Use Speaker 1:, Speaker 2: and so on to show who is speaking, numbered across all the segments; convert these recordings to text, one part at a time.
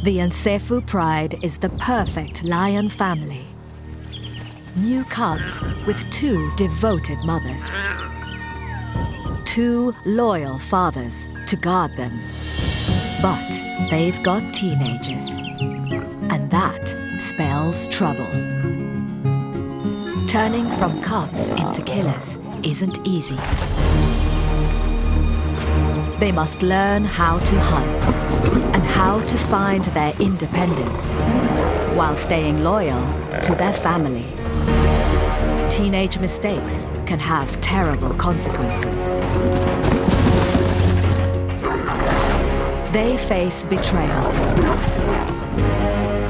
Speaker 1: The Nsefu pride is the perfect lion family. New cubs with 2 devoted mothers. 2 loyal fathers to guard them. But they've got teenagers, and that spells trouble. Turning from cubs into killers isn't easy. They must learn how to hunt and how to find their independence while staying loyal to their family. Teenage mistakes can have terrible consequences. They face betrayal,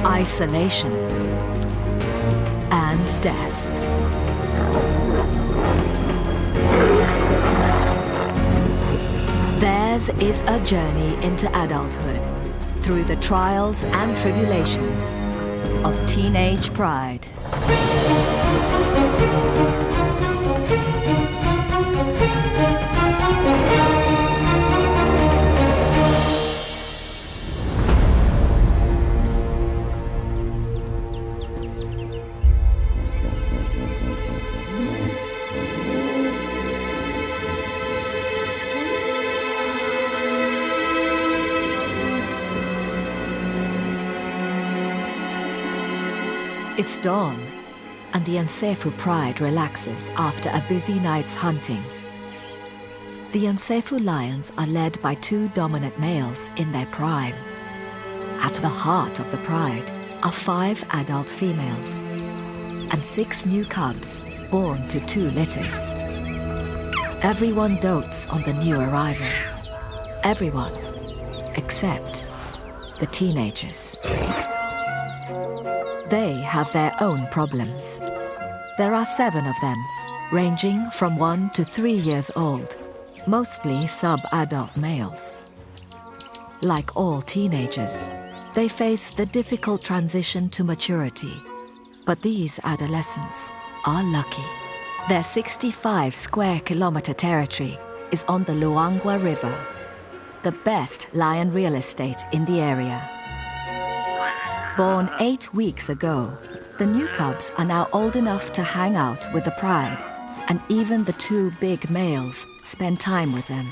Speaker 1: isolation, and death. Theirs is a journey into adulthood through the trials and tribulations of teenage pride. It's dawn, and the Nsefu pride relaxes after a busy night's hunting. The Nsefu lions are led by 2 dominant males in their prime. At the heart of the pride are 5 adult females and 6 new cubs born to 2 litters. Everyone dotes on the new arrivals. Everyone except the teenagers. They have their own problems. There are 7 of them, ranging from 1 to 3 years old, mostly sub-adult males. Like all teenagers, they face the difficult transition to maturity. But these adolescents are lucky. Their 65 square kilometer territory is on the Luangwa River, the best lion real estate in the area. Born 8 weeks ago, the new cubs are now old enough to hang out with the pride, and even the 2 big males spend time with them.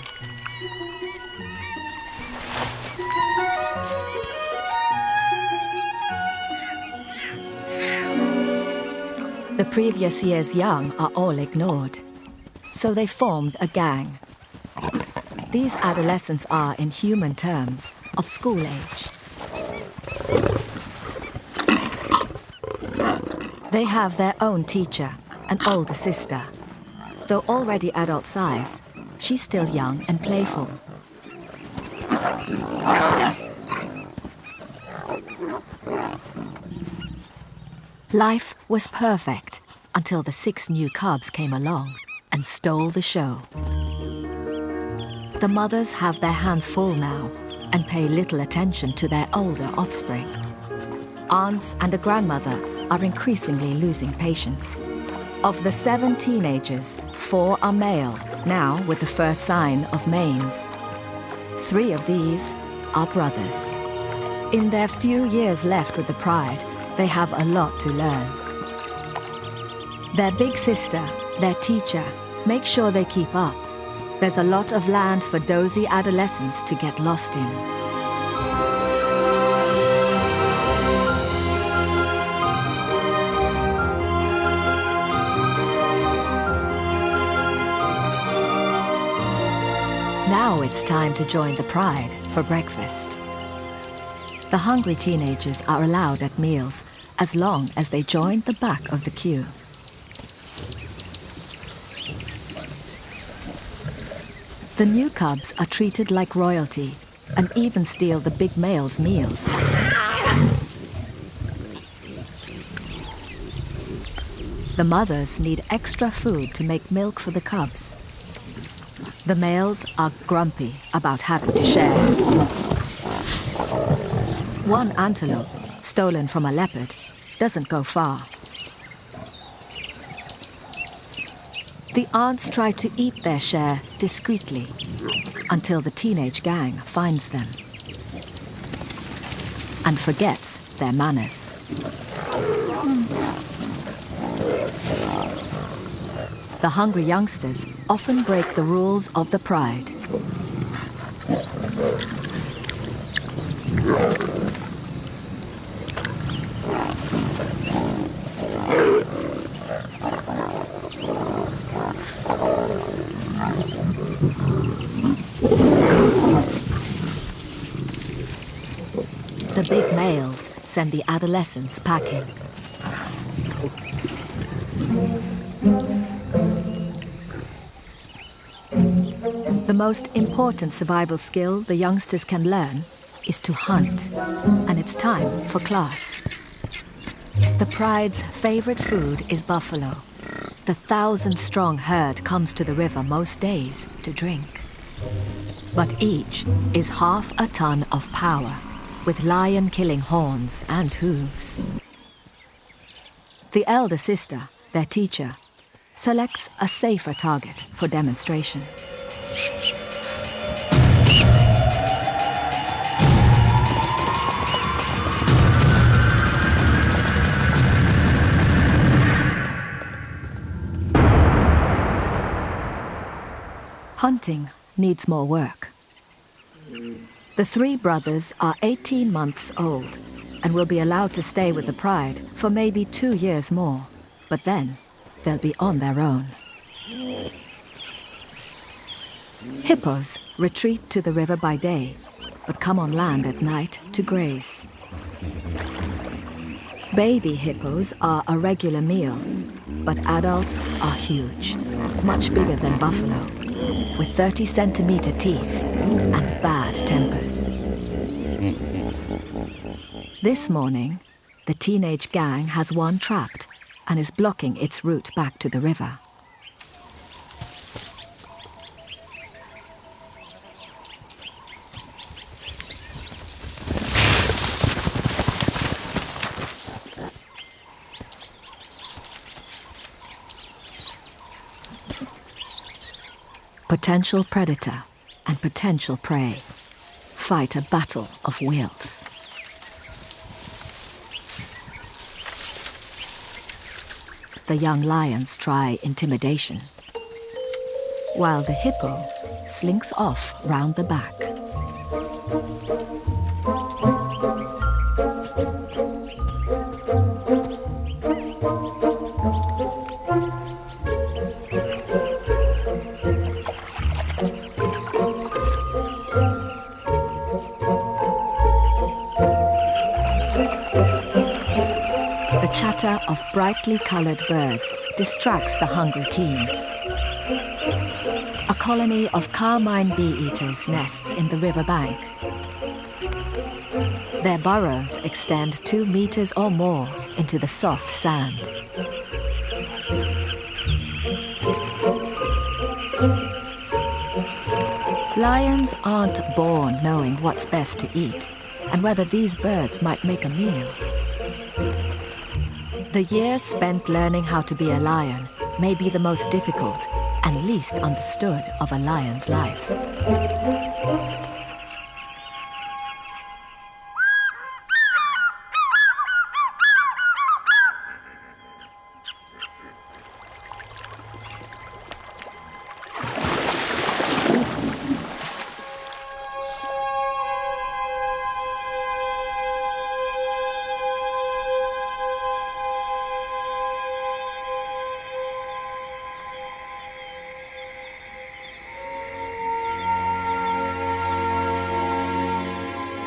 Speaker 1: The previous year's young are all ignored, so they formed a gang. These adolescents are, in human terms, of school age. They have their own teacher, an older sister. Though already adult size, she's still young and playful. Life was perfect until the 6 new cubs came along and stole the show. The mothers have their hands full now and pay little attention to their older offspring. Aunts and a grandmother are increasingly losing patience. Of the 7 teenagers, 4 are male, now with the first sign of manes. 3 of these are brothers. In their few years left with the pride, they have a lot to learn. Their big sister, their teacher, makes sure they keep up. There's a lot of land for dozy adolescents to get lost in. Now it's time to join the pride for breakfast. The hungry teenagers are allowed at meals as long as they join the back of the queue. The new cubs are treated like royalty and even steal the big males' meals. The mothers need extra food to make milk for the cubs. The males are grumpy about having to share. One antelope, stolen from a leopard, doesn't go far. The aunts try to eat their share discreetly until the teenage gang finds them. and forgets their manners. The hungry youngsters often break the rules of the pride. The big males send the adolescents packing. The most important survival skill the youngsters can learn is to hunt, and it's time for class. The pride's favorite food is buffalo. The 1,000-strong herd comes to the river most days to drink. But each is half a ton of power, with lion-killing horns and hooves. The elder sister, their teacher, selects a safer target for demonstration. Hunting needs more work. The three brothers are 18 months old and will be allowed to stay with the pride for maybe 2 years more, but then they'll be on their own. Hippos retreat to the river by day, but come on land at night to graze. Baby hippos are a regular meal, but adults are huge, much bigger than buffalo, with 30-centimeter teeth and bad tempers. This morning, the teenage gang has one trapped and is blocking its route back to the river. Potential predator and potential prey fight a battle of wills. The young lions try intimidation, while the hippo slinks off round the back. The chatter of brightly colored birds distracts the hungry teens. A colony of carmine bee-eaters nests in the riverbank. Their burrows extend 2 meters or more into the soft sand. Lions aren't born knowing what's best to eat and whether these birds might make a meal. The years spent learning how to be a lion may be the most difficult and least understood of a lion's life.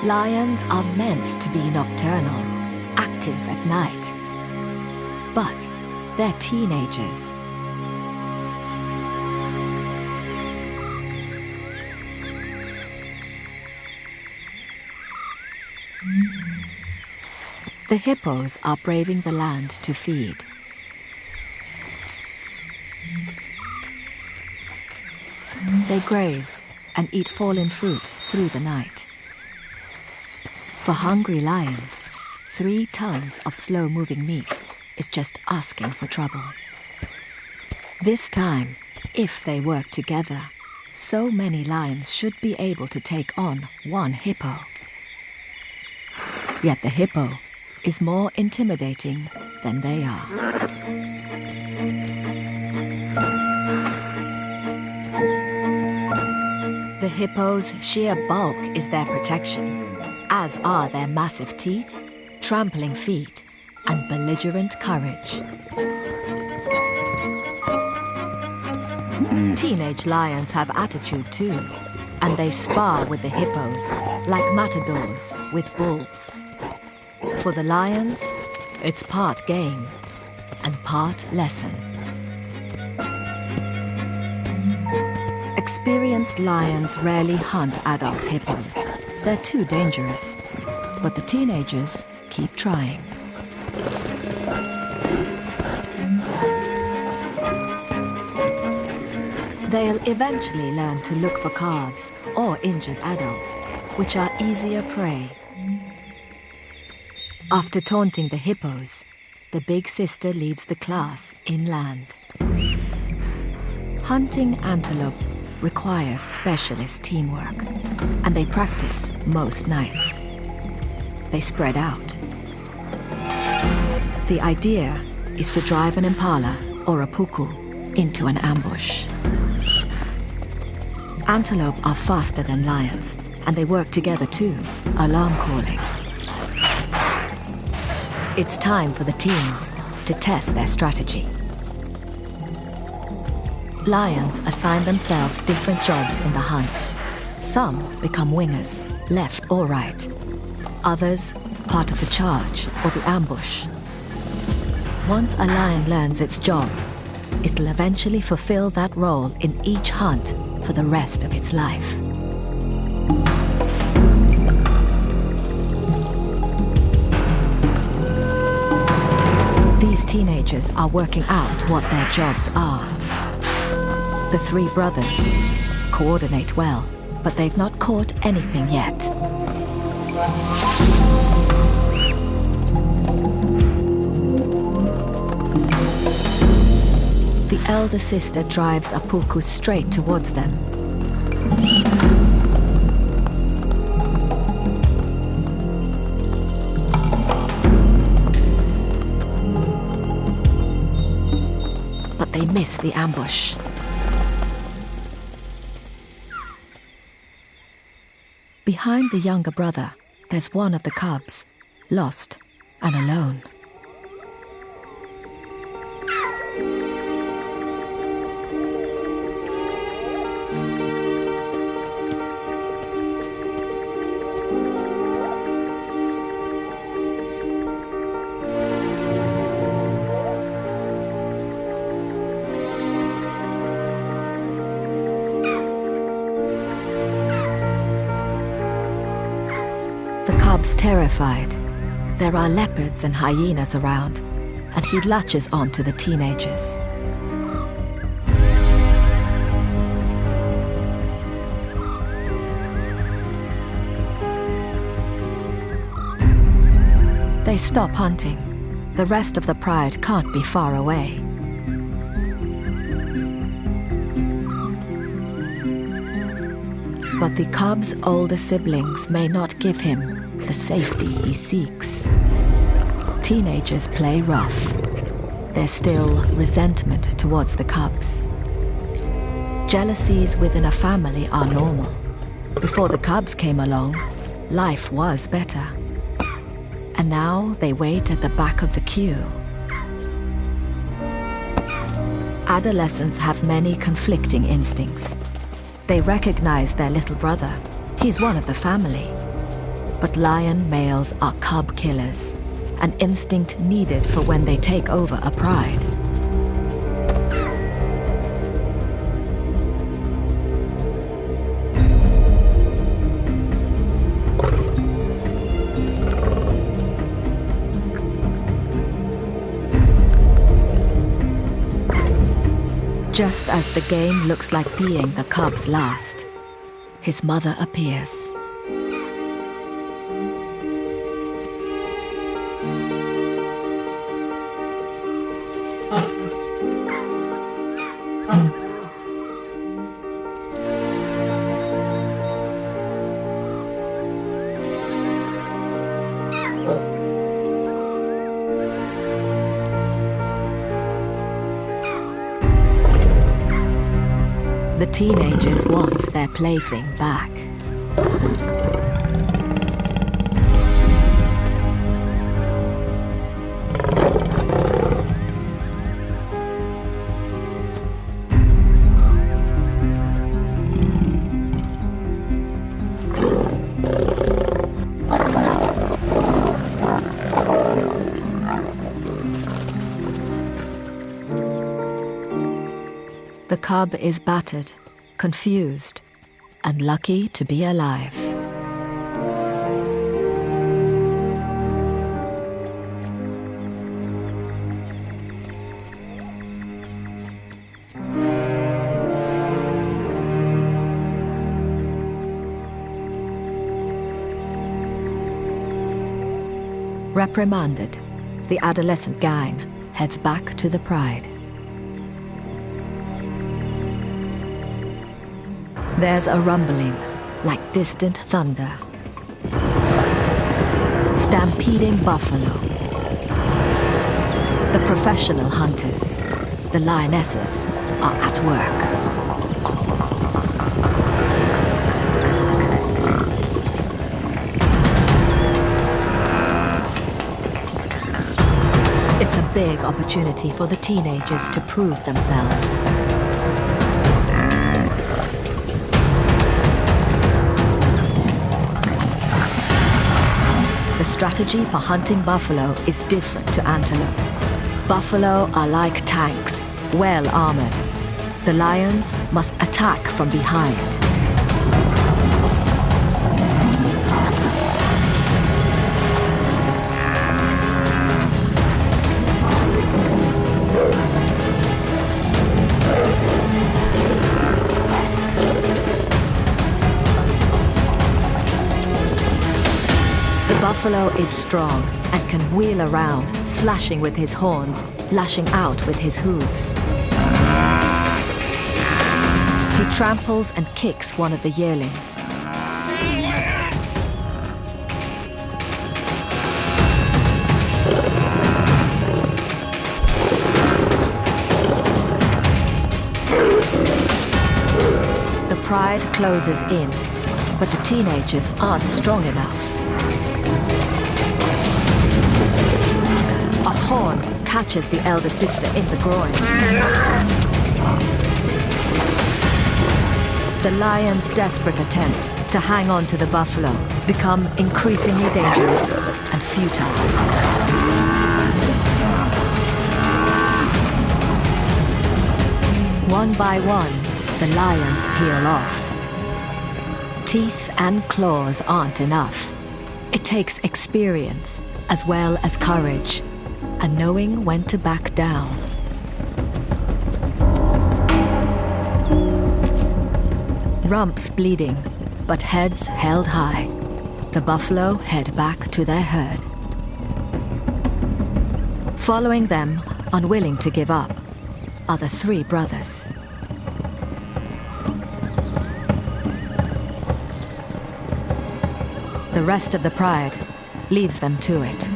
Speaker 1: Lions are meant to be nocturnal, active at night. But they're teenagers. The hippos are braving the land to feed. They graze and eat fallen fruit through the night. For hungry lions, 3 tons of slow-moving meat is just asking for trouble. This time, if they work together, so many lions should be able to take on 1 hippo. Yet the hippo is more intimidating than they are. The hippo's sheer bulk is their protection, as are their massive teeth, trampling feet, and belligerent courage. Teenage lions have attitude too, and they spar with the hippos like matadors with bulls. For the lions, it's part game and part lesson. Experienced lions rarely hunt adult hippos. They're too dangerous, but the teenagers keep trying. They'll eventually learn to look for calves or injured adults, which are easier prey. After taunting the hippos, the big sister leads the class inland. Hunting antelope requires specialist teamwork, and they practice most nights. They spread out. The idea is to drive an impala or a puku into an ambush. Antelope are faster than lions, and they work together too, alarm calling. It's time for the teens to test their strategy. Lions assign themselves different jobs in the hunt. Some become wingers, left or right. Others, part of the charge or the ambush. Once a lion learns its job, it'll eventually fulfill that role in each hunt for the rest of its life. These teenagers are working out what their jobs are. The three brothers coordinate well, but they've not caught anything yet. The elder sister drives a puku straight towards them. But they miss the ambush. Behind the younger brother, there's one of the cubs, lost and alone. The cub's terrified. There are leopards and hyenas around, and he latches on to the teenagers. They stop hunting. The rest of the pride can't be far away. But the cub's older siblings may not give him the safety he seeks. Teenagers play rough. There's still resentment towards the cubs. Jealousies within a family are normal. Before the cubs came along, life was better. And now they wait at the back of the queue. Adolescents have many conflicting instincts. They recognize their little brother. He's one of the family. But lion males are cub killers, an instinct needed for when they take over a pride. Just as the game looks like being the cub's last, his mother appears. teenagers want their plaything back. The cub is battered, confused, and lucky to be alive. Reprimanded, the adolescent gang heads back to the pride. There's a rumbling, like distant thunder. Stampeding buffalo. The professional hunters, the lionesses, are at work. It's a big opportunity for the teenagers to prove themselves. The strategy for hunting buffalo is different to antelope. Buffalo are like tanks, well armored. The lions must attack from behind. Buffalo is strong and can wheel around, slashing with his horns, lashing out with his hooves. He tramples and kicks one of the yearlings. The pride closes in, but the teenagers aren't strong enough. A horn catches the elder sister in the groin. The lion's desperate attempts to hang on to the buffalo become increasingly dangerous and futile. One by one, the lions peel off. Teeth and claws aren't enough. It takes experience as well as courage, and knowing when to back down. Rumps bleeding, but heads held high. The buffalo head back to their herd. Following them, unwilling to give up, are the three brothers. The rest of the pride leaves them to it.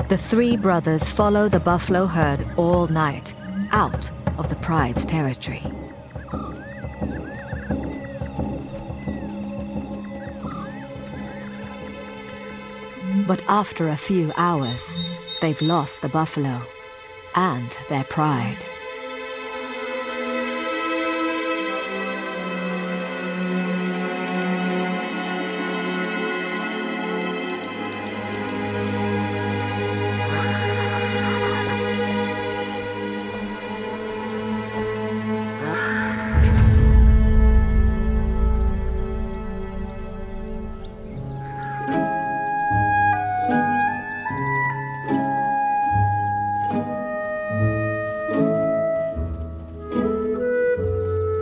Speaker 1: The three brothers follow the buffalo herd all night, out of the pride's territory. But after a few hours, they've lost the buffalo and their pride.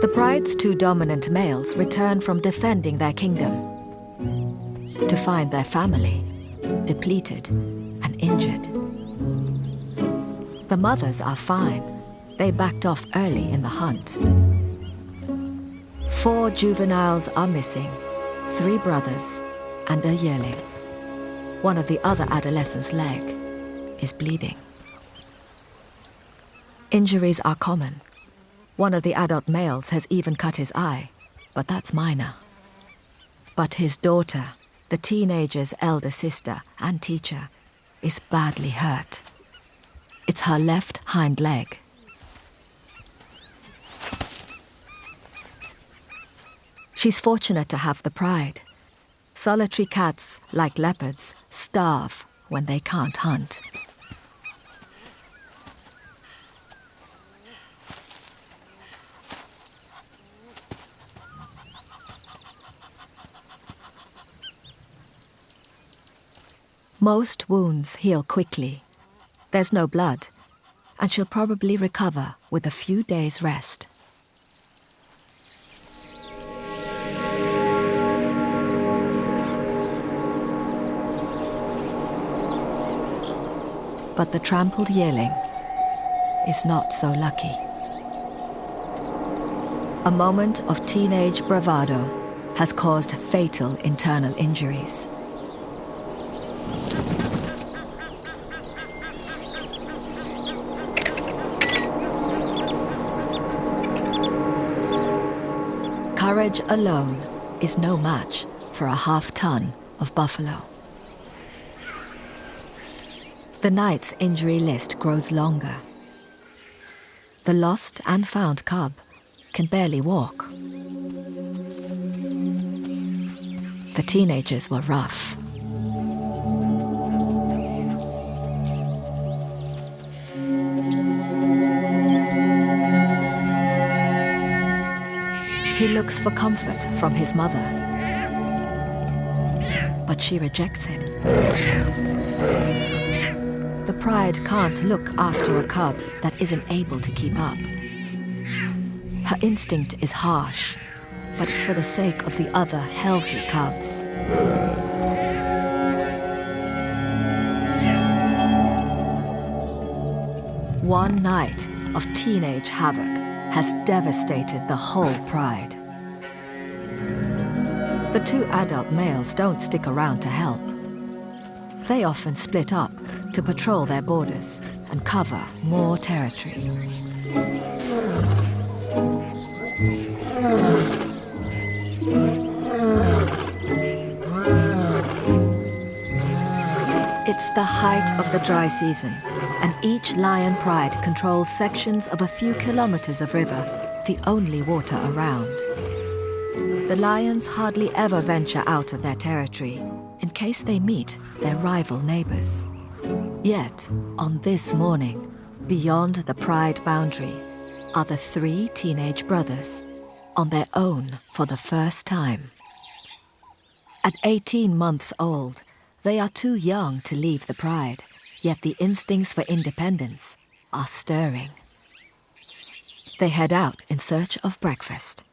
Speaker 1: The pride's two dominant males return from defending their kingdom to find their family depleted and injured. The mothers are fine. They backed off early in the hunt. 4 juveniles are missing, 3 brothers and a yearling. One of the other adolescents' leg. is bleeding. Injuries are common. One of the adult males has even cut his eye, but that's minor. But his daughter, the teenager's elder sister and teacher, is badly hurt. It's her left hind leg. She's fortunate to have the pride. Solitary cats, like leopards, starve when they can't hunt. Most wounds heal quickly. There's no blood, and she'll probably recover with a few days' rest. But the trampled yearling is not so lucky. A moment of teenage bravado has caused fatal internal injuries. Courage alone is no match for a half-ton of buffalo. The night's injury list grows longer. The lost and found cub can barely walk. The teenagers were rough. He looks for comfort from his mother, but she rejects him. The pride can't look after a cub that isn't able to keep up. Her instinct is harsh, but it's for the sake of the other healthy cubs. One night of teenage havoc has devastated the whole pride. The two adult males don't stick around to help. They often split up to patrol their borders and cover more territory. It's the height of the dry season, and each lion pride controls sections of a few kilometers of river, the only water around. The lions hardly ever venture out of their territory in case they meet their rival neighbors. Yet, on this morning, beyond the pride boundary, are the three teenage brothers, on their own for the first time. At 18 months old, they are too young to leave the pride, yet the instincts for independence are stirring. They head out in search of breakfast.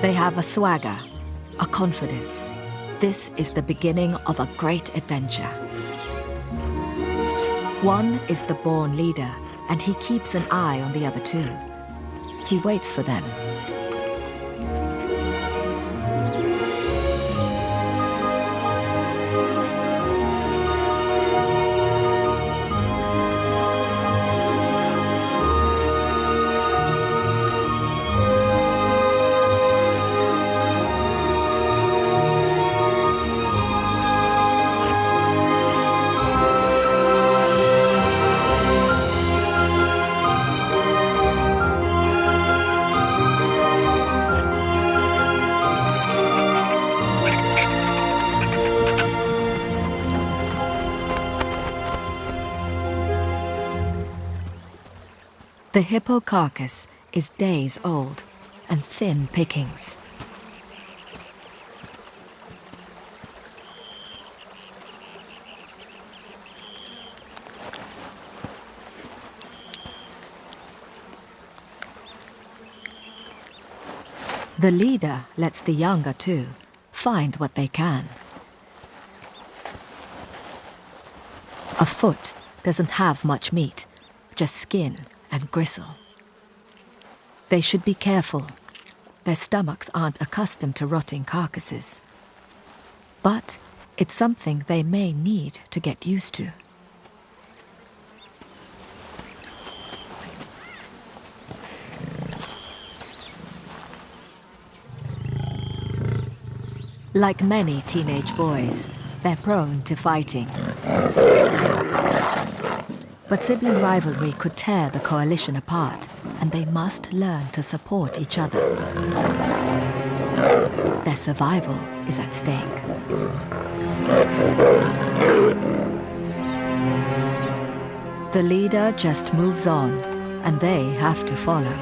Speaker 1: They have a swagger, a confidence. This is the beginning of a great adventure. One is the born leader, and he keeps an eye on the other two. He waits for them. The hippo carcass is days old and thin pickings. The leader lets the younger two find what they can. A foot doesn't have much meat, just skin and gristle. They should be careful. Their stomachs aren't accustomed to rotting carcasses. But it's something they may need to get used to. Like many teenage boys, they're prone to fighting. But sibling rivalry could tear the coalition apart, and they must learn to support each other. Their survival is at stake. The leader just moves on, and they have to follow.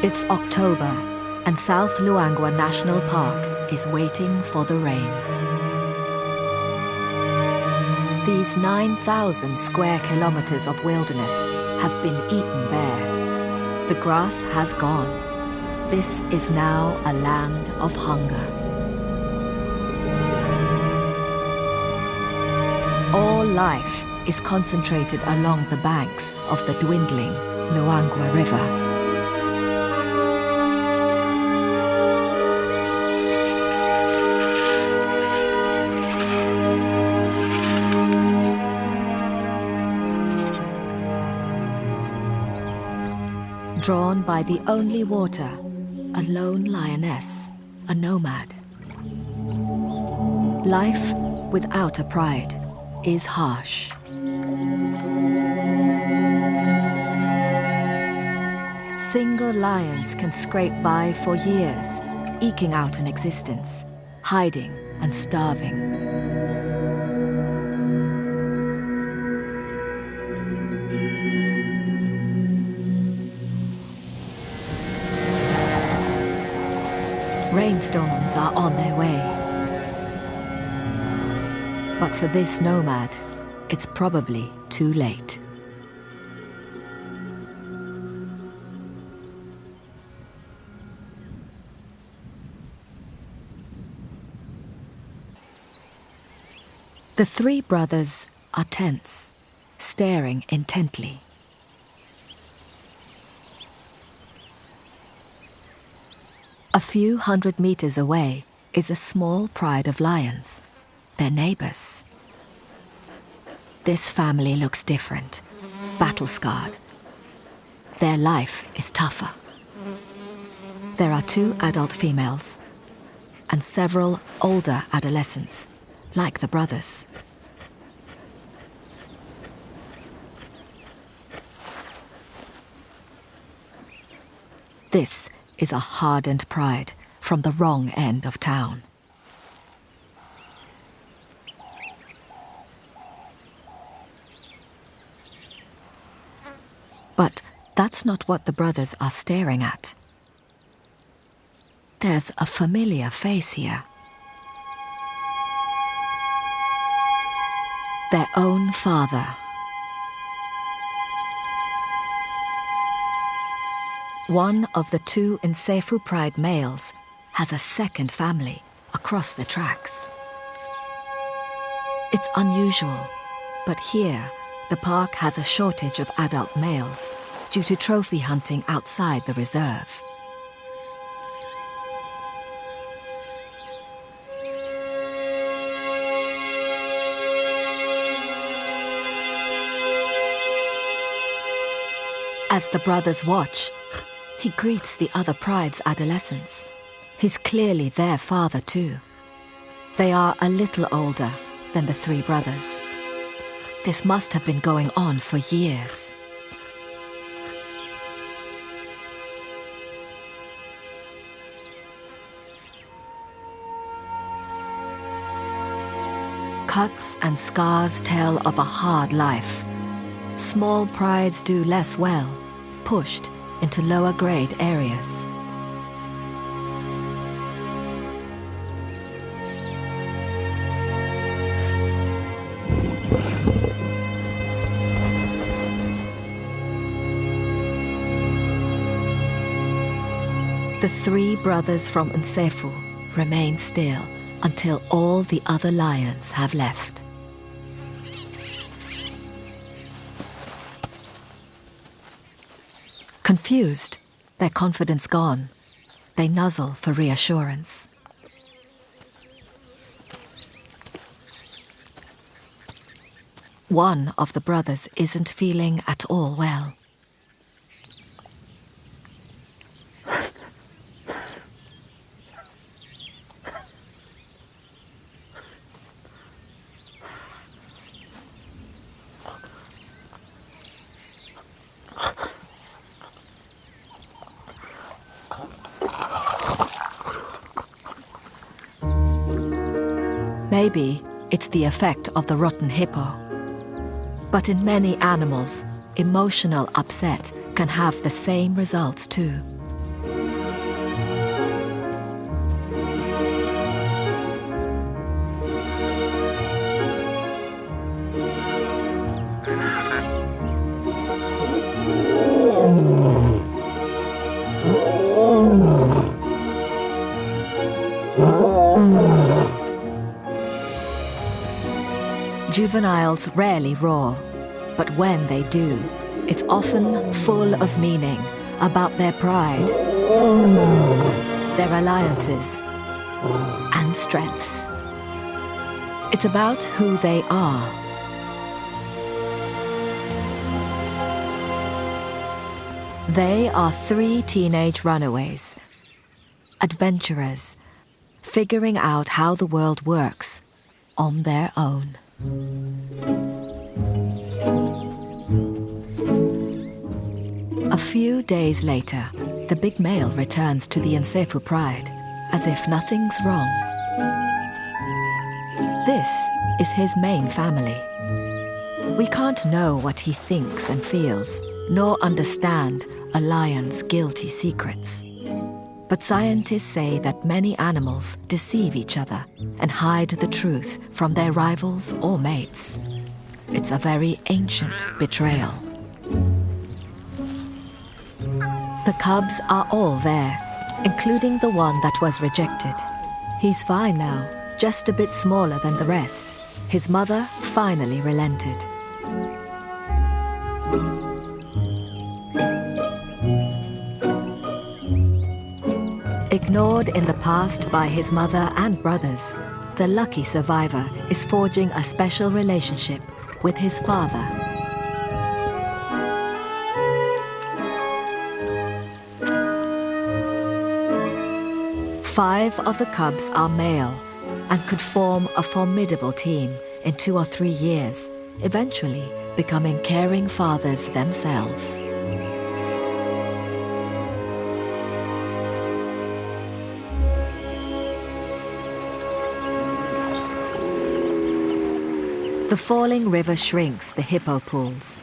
Speaker 1: It's October, and South Luangwa National Park is waiting for the rains. These 9,000 square kilometers of wilderness have been eaten bare. The grass has gone. This is now a land of hunger. All life is concentrated along the banks of the dwindling Luangwa River. Drawn by the only water, a lone lioness, a nomad. Life without a pride is harsh. Single lions can scrape by for years, eking out an existence, hiding and starving. Rainstorms are on their way. But for this nomad, it's probably too late. The three brothers are tense, staring intently. A few hundred meters away is a small pride of lions, their neighbors. This family looks different, battle-scarred. Their life is tougher. There are 2 adult females and several older adolescents, like the brothers. This is a hardened pride from the wrong end of town. But that's not what the brothers are staring at. There's a familiar face here. Their own father. One of the 2 Nsefu Pride males has a second family across the tracks. It's unusual, but here the park has a shortage of adult males due to trophy hunting outside the reserve. As the brothers watch, he greets the other pride's adolescents. He's clearly their father too. They are a little older than the 3 brothers. This must have been going on for years. Cuts and scars tell of a hard life. Small prides do less well, pushed into lower grade areas. The three brothers from Nsefu remain still until all the other lions have left. Confused, their confidence gone, they nuzzle for reassurance. One of the brothers isn't feeling at all well. Maybe it's the effect of the rotten hippo. But in many animals, emotional upset can have the same results too. Juveniles rarely roar, but when they do, it's often full of meaning about their pride, their alliances, and strengths. It's about who they are. They are three teenage runaways, adventurers, figuring out how the world works on their own. A few days later, the big male returns to the Nsefu pride, as if nothing's wrong. This is his main family. We can't know what he thinks and feels, nor understand a lion's guilty secrets. But scientists say that many animals deceive each other and hide the truth from their rivals or mates. It's a very ancient betrayal. The cubs are all there, including the one that was rejected. He's fine now, just a bit smaller than the rest. His mother finally relented. Ignored in the past by his mother and brothers, the lucky survivor is forging a special relationship with his father. Five of the cubs are male and could form a formidable team in 2 or 3 years, eventually becoming caring fathers themselves. The falling river shrinks the hippo pools.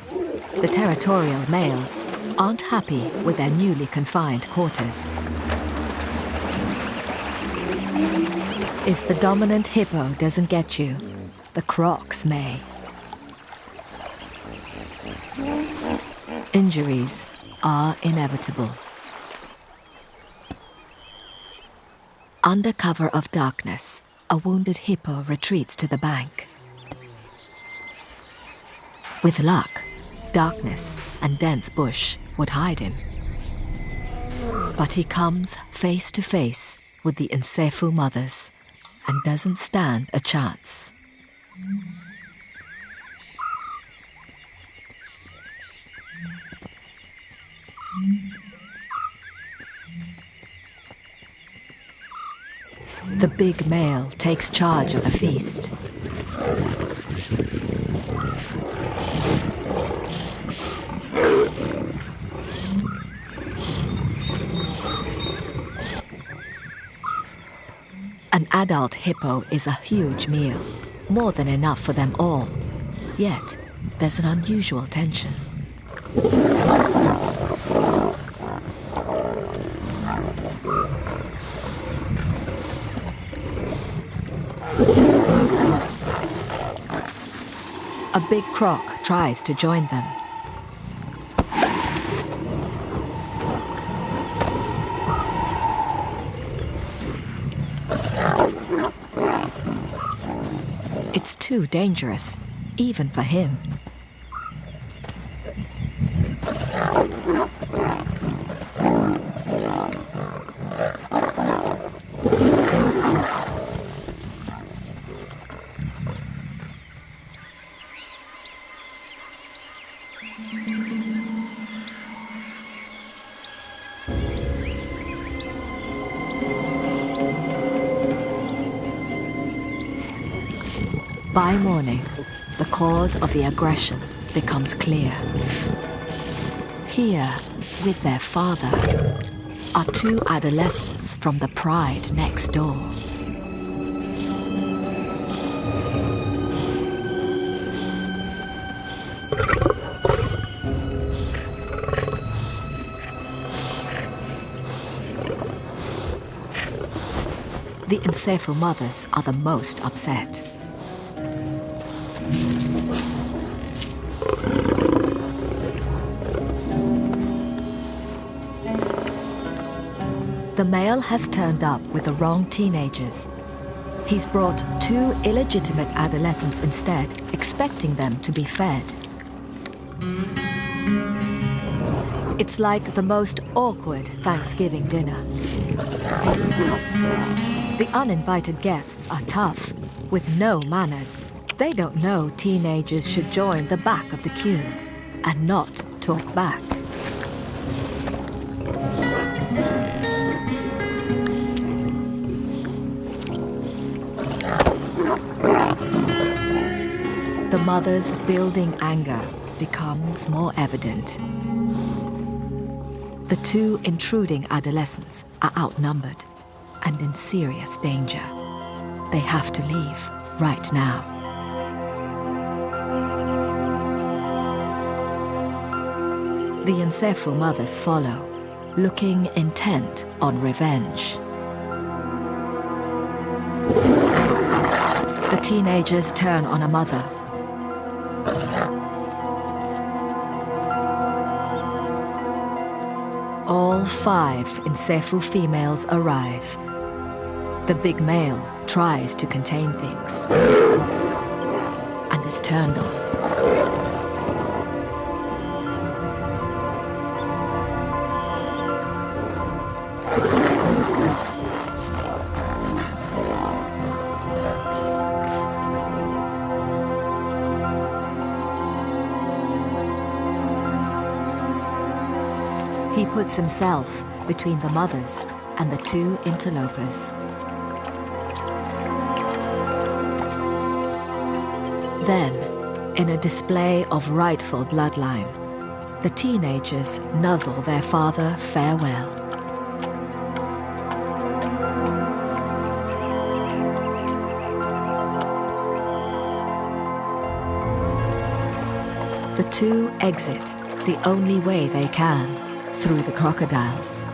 Speaker 1: The territorial males aren't happy with their newly confined quarters. If the dominant hippo doesn't get you, the crocs may. Injuries are inevitable. Under cover of darkness, a wounded hippo retreats to the bank. With luck, darkness and dense bush would hide him. But he comes face to face with the Nsefu mothers and doesn't stand a chance. The big male takes charge of the feast. An adult hippo is a huge meal, more than enough for them all. Yet, there's an unusual tension. A big croc tries to join them. It's too dangerous, even for him. By morning, the cause of the aggression becomes clear. Here, with their father, are two adolescents from the pride next door. The Nsephu mothers are the most upset. The male has turned up with the wrong teenagers. He's brought two illegitimate adolescents instead, expecting them to be fed. It's like the most awkward Thanksgiving dinner. The uninvited guests are tough, with no manners. They don't know teenagers should join the back of the queue and not talk back. The mother's building anger becomes more evident. The two intruding adolescents are outnumbered and in serious danger. They have to leave right now. The Nsephu mothers follow, looking intent on revenge. The teenagers turn on a mother. All 5 Nsephu females arrive. The big male tries to contain things and is turned on. He puts himself between the mothers and the two interlopers. Then, in a display of rightful bloodline, the teenagers nuzzle their father farewell. The two exit the only way they can, through the crocodiles.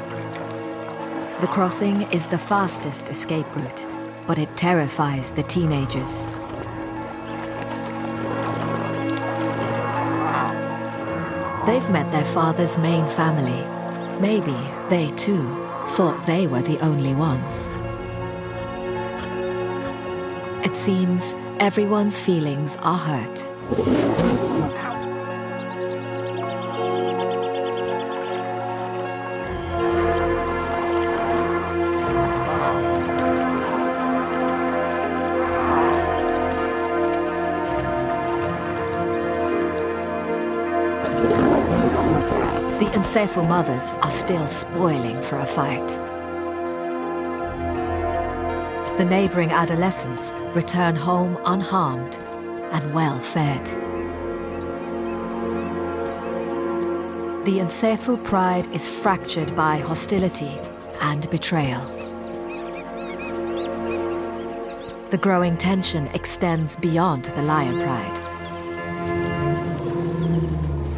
Speaker 1: The crossing is the fastest escape route, but it terrifies the teenagers. They've met their father's main family. Maybe they too thought they were the only ones. It seems everyone's feelings are hurt. The Nsephu mothers are still spoiling for a fight. The neighboring adolescents return home unharmed and well-fed. The Nsephu pride is fractured by hostility and betrayal. The growing tension extends beyond the lion pride.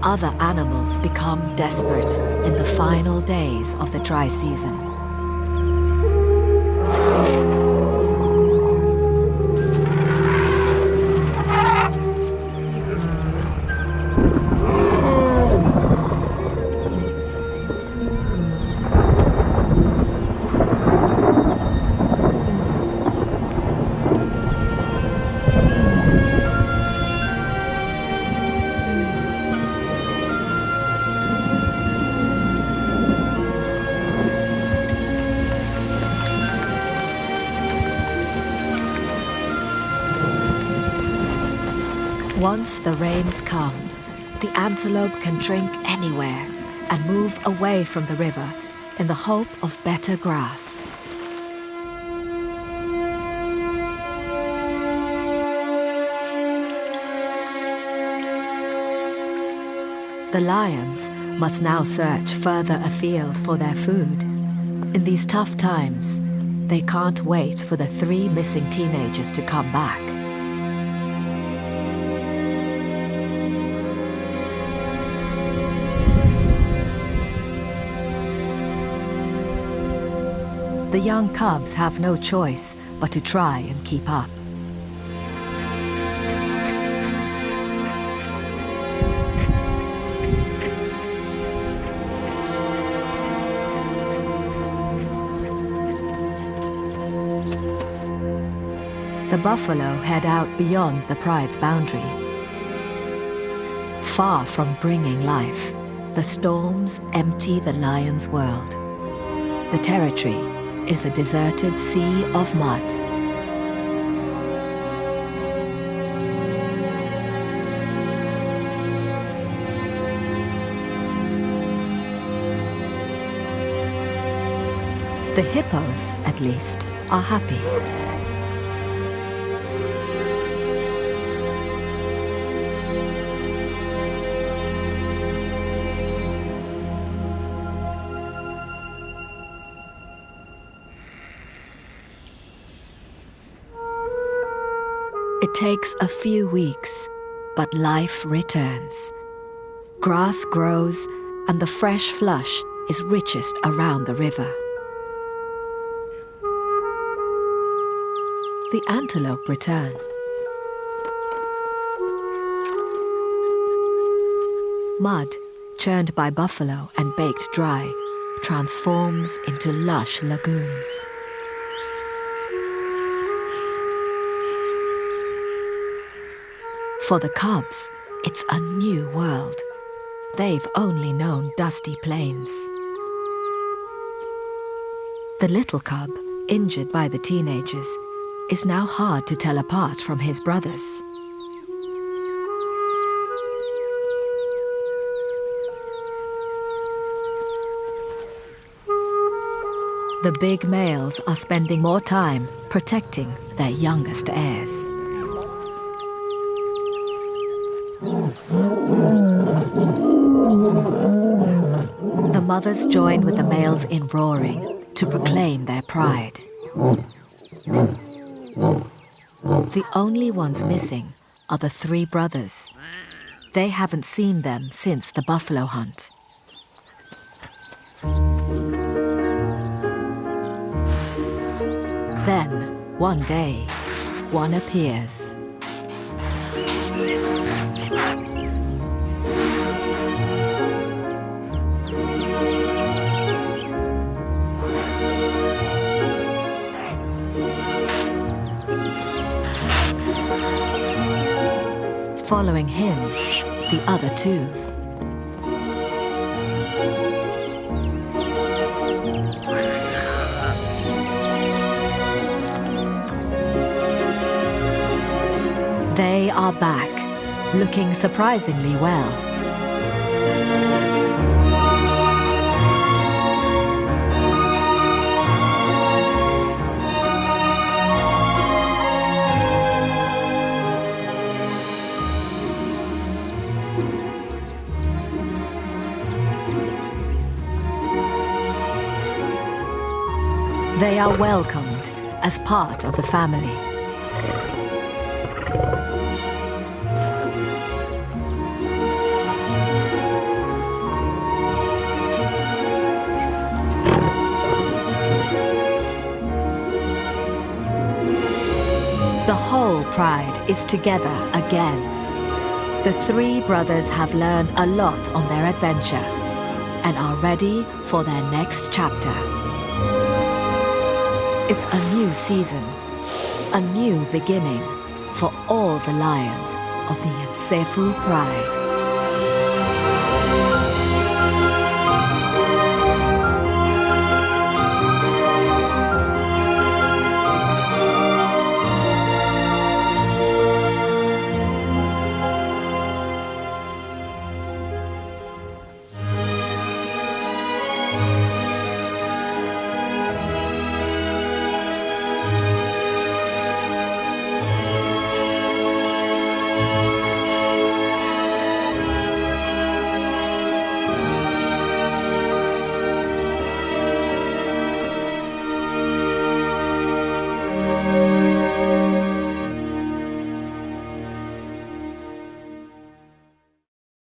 Speaker 1: Other animals become desperate in the final days of the dry season. Once the rains come, the antelope can drink anywhere and move away from the river in the hope of better grass. The lions must now search further afield for their food. In these tough times, they can't wait for the 3 missing teenagers to come back. The young cubs have no choice but to try and keep up. The buffalo head out beyond the pride's boundary. Far from bringing life, the storms empty the lion's world. The territory is a deserted sea of mud. The hippos, at least, are happy. It takes a few weeks, but life returns. Grass grows, and the fresh flush is richest around the river. The antelope return. Mud, churned by buffalo and baked dry, transforms into lush lagoons. For the cubs, it's a new world. They've only known dusty plains. The little cub, injured by the teenagers, is now hard to tell apart from his brothers. The big males are spending more time protecting their youngest heirs. The mothers join with the males in roaring to proclaim their pride. The only ones missing are the 3 brothers. They haven't seen them since the buffalo hunt. Then, one day, one appears. Following him, the other 2. They are back, looking surprisingly well. They are welcomed as part of the family. The whole pride is together again. The 3 brothers have learned a lot on their adventure and are ready for their next chapter. It's a new season, a new beginning for all the lions of the Nsefu Pride.